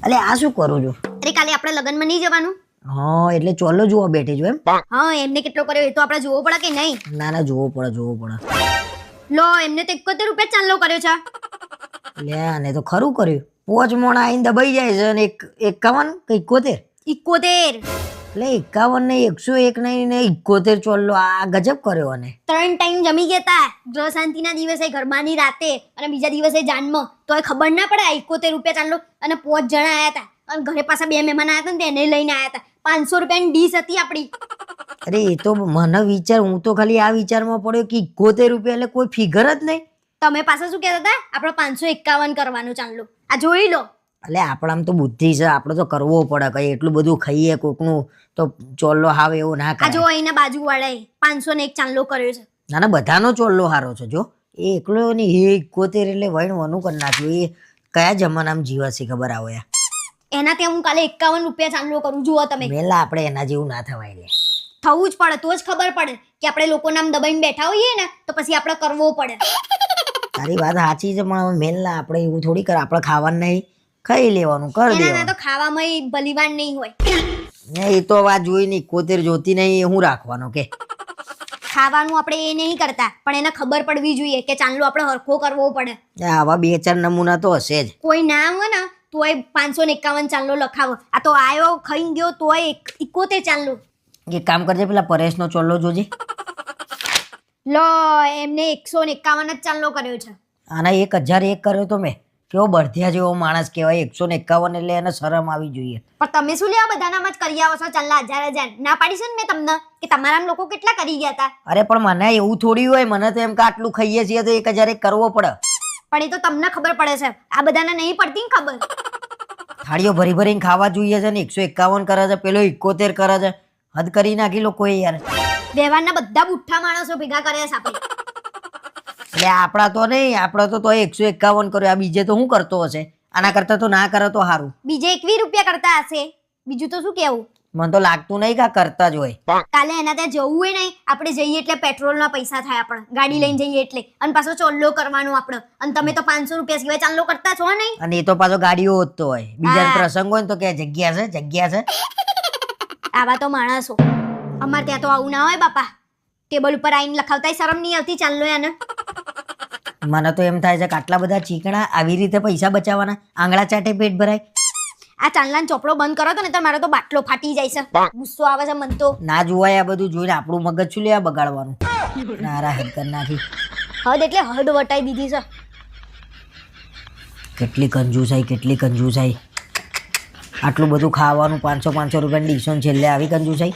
અલે આ શું કરું છું? અરે કાલે આપણે લગ્નમાં નહીં જવાનું? હા એટલે ચોલો જોવા બેઠી છું એમ? હા એમને કેટલો કર્યો એ તો આપણે જોવો પડે કે નહીં? ના ના જોવો પડે. લો એમને તો 71 રૂપિયા ચાંદલો કર્યો છે. લે આને તો ખરું કર્યું. પોચ મોણા આઈને દબાઈ જાય છે અને 51 કે 71? 71. એટલે 51 ને 101 નહીં ને 71 ચોલ્લો, આ ગજબ કર્યો. અને 3 ટાઈમ જમી ગયા તા ગ્રહ શાંતિના દિવસે ગરબાની રાતે અને બીજા દિવસે જાનમાં, તોય ખબર ના પડે. 71 રૂપિયા ચાંદલો અને 5 જણા આયા હતા અને ઘરે પાછા 2 મહેમાન આયા હતા ને તેને લઈને આયા હતા. 500 રૂપિયાની ડીશ હતી આપણી. અરે એ તો મને વિચાર, હું તો ખાલી આ વિચારમાં પડ્યો કે 71 રૂપિયા એટલે કોઈ ફિગર જ નહીં. તમે પાછા શું કહેતા હતા? આપણે 551 કરવાનું ચાંદલો. આ જોઈ લો. એટલે આપણામાં તો બુદ્ધિ છે, આપણે તો કરવો પડે. કઈ એટલું બધું ખાઈએ કોકનું તો ચોલ્લો હાવ એવો ના આ કરે. જો અહીંના બાજુવાળાએ 501 ચાંદલો કર્યો છે. ના ના બધાનો ચોલ્લો હારો છે. જો એ એકલો નહીં, એ 71 એટલે વણવાનું કરી નાખ્યું. એ કયા જમાનામાં જીવે છે ખબર આવે? એના ત્યાં હું કાલે 51 રૂપિયા ચાંદલો કરું. જુઓ તમે. મેલા આપણે એના જેવું ના થવાય લે. થવું જ પડે, તો જ ખબર પડે કે આપણે લોકો નામ દબાઈને બેઠા હોઈએ ને તો પછી આપણે કરવો પડે. તારી વાત સાચી છે, પણ મેલા આપણે એવું થોડી કરે. આપણે ખાવાનું નહીં, ખાઈ લેવાનું, કરી એના દેવાનું. તો ખાવામાં ભલીવાન નહીં હોય. ને એ તો વાત જોઈ નહીં, 71 જોતી નહીં, એ હું રાખવાનું કે ખાવાનું આપણે એ નહીં કરતા, પણ એને ખબર પડવી જોઈએ કે ચાંદલો આપણે હરખો કરવો પડે. આવા 2-4 નમૂના તો હશે જ. કોઈ ના હોય ને તોય 551 ચાંદલો લખાવો. આ તો આયો ખાઈ ગયો તોય 71 ચાંદલો. એક કામ કરજે, પેલા પરેશનો ચોલ્લો જોજે. લો એમને 151 જ ચાંદલો કર્યો છે. આના 1001 કર્યો તો મેં. કેવો બળધિયા જેવો માણસ કહેવાય. 151 એટલે એને શરમ આવી જોઈએ. પણ તમે શું લેવા બધાનામાં જ કરી આવો છો ચાંદલા 1000? ના પાડી છે ને મેં તમને કે તમારા લોકો કેટલા કરી ગયા હતા. અરે પણ મને એવું થોડી હોય. મને તો એમ કે આટલું ખાઈએ છીએ તો 1001 કરવો પડે. પણ એ તો તમને ખબર પડે છે, આ બધાને નહીં પડતી ને ખબર. થાળીઓ ભરી ભરીને ખાવા જોઈએ છે ને 151 કરે છે, પેલો 71 કરે છે. હદ કરી નાખી લોકોએ યાર. વ્યવહારના બધા બુઠ્ઠા માણસો ભેગા કર્યા છે આપણે. એટલે આપણા તો નહીં, આપણે તો 151 કર્યો. આ બીજે તો શું કરતો હશે? આના કરતા તો ના કરે તો સારું. બીજે 21 રૂપિયા કરતા હશે. બીજું તો શું કેવું? મને તો લાગતું નહીં કે આ કરતા જ હોય. કાલે એના ત્યાં જવું હોય નહીં, આપણે જઈએ એટલે પેટ્રોલના પૈસા થાય આપણે, ગાડી લઈને જઈએ એટલે. અને પાછો ચોલ્લો કરવાનો આપણે. અને તમે તો 500 રૂપિયા સિવાય ચાંદલો કરતા છો નહીં. અને એ તો પાછો ગાડીઓ હોતો હોય. બીજા પ્રસંગ હોય ને તો કે જગ્યા છે. આવા તો માણસો. અમારે ત્યાં તો આવું ના હોય બાપા. ટેબલ ઉપર આવીને લખાવતા શરમ નહીં આવતી ચાંદલો એને. મને તો એમ થાય છે કે આટલા બધા ચીકણા આવી રીતે પૈસા બચાવવાના, આંગળા ચાટે પેટ ભરાય. આ ચાંદલાનો ચોપડો બંધ કરો તો ને તો મારો તો બાટલો ફાટી જાય છે. ગુસ્સો આવે છે મન તો. ના જોવાય આ બધું જોઈને. આપણું મગજ શું લેવા બગાડવાનું? નારા હદ કરી નાખી. હદ એટલે હદ વટાઈ દીધી છે. કેટલી કંજૂસાઈ. આટલું બધું ખાવાનું 500 રૂપિયાની ડીશો છેલ્લે આવી કંજૂસાઈ.